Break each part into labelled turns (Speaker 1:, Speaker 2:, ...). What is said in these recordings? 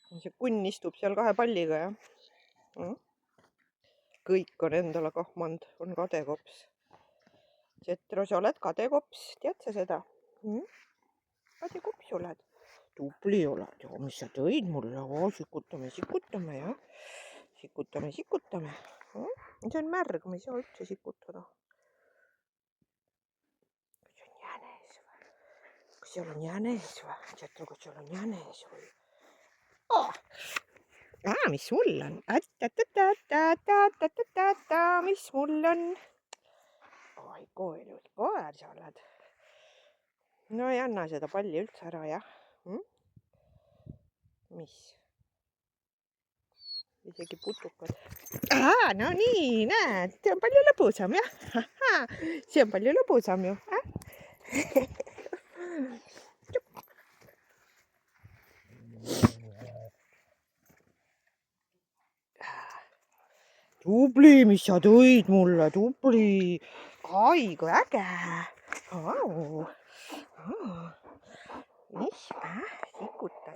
Speaker 1: see kunn istub seal 2 palliga ja kõik on endale kahmand, on kadekops. Jetro, sa oled kadekops, tead sa seda? Kadekops oled. Tubli oled ja mis sa tõid mulle? Sikutame ja sikutame. See on märg, ma ei saa üldse sikutada. Kas seal on jänes või? Jetro, kas seal on jänes või? Mis mul on? Mis mul on? Oi, koer sa oled. No ei anna seda palli üldse ära, jah? Mis? Isegi putukad. No nii, näed, see on palju lõbusam, jah? See on palju lõbusam ju. Tubli, mis sa tõid mulle, tubli. Ai, kui äge. Mis? Sikuta.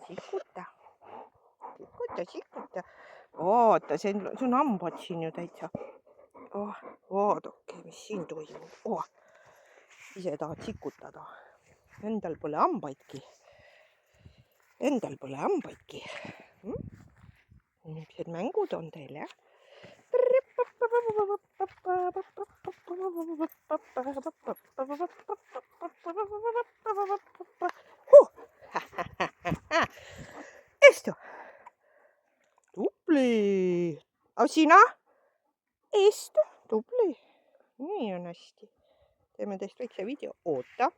Speaker 1: Vaata, see on hambad siin ju täitsa. Vaadake, mis siin toimub. Ise tahad sikutada. Endal pole hambaidki. Millised mängud on teil, jah? Istu. Tubli. Aga sina? Istu. Tubli. Nii on hästi. Teeme teist väikse video. Oota.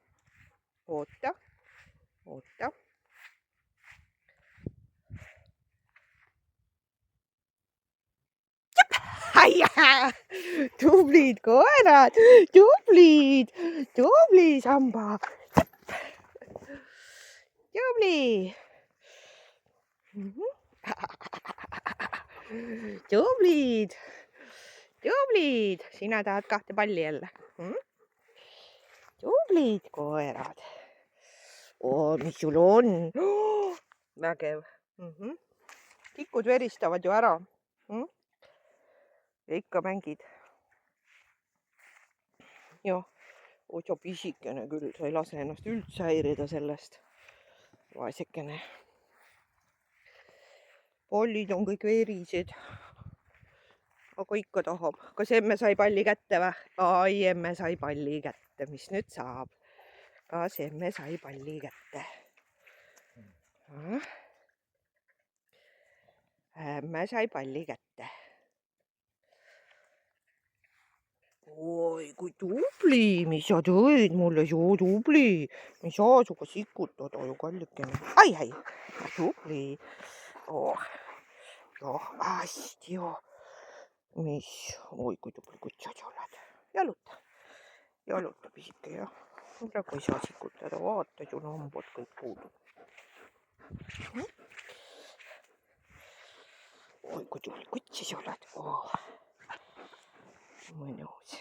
Speaker 1: Tublid koerad, tubli samba. Tubli. Tublid. Sina tahad 2 palli jälle? Tublid koerad. Mis sul on? Vägev. Tikud veristavad ju ära. Ja ikka mängid. Jah, osa pisikene küll, sa ei lase ennast üldse häirida sellest. Vaesekene. Pallid on kõik verised. Aga ikka tahab. Kas emme sai palli kätte või? Ai, emme sai palli kätte. Mis nüüd saab? Kas emme sai palli kätte? Emme sai palli kätte. Oi, kui tubli, mis sa tõid mulle, joo tubli. Me ei saa suga sikutada ju, kallikene. Ai, tubli. Jah, hästi joo. Mis? Oi, kui tubli kutsa sa oled. Jaluta pisike, jah. Praegu ei saa sikutada, vaata, sul hambad kõik puudub. Oi, kui tubli kutsa sa oled. Mõnus.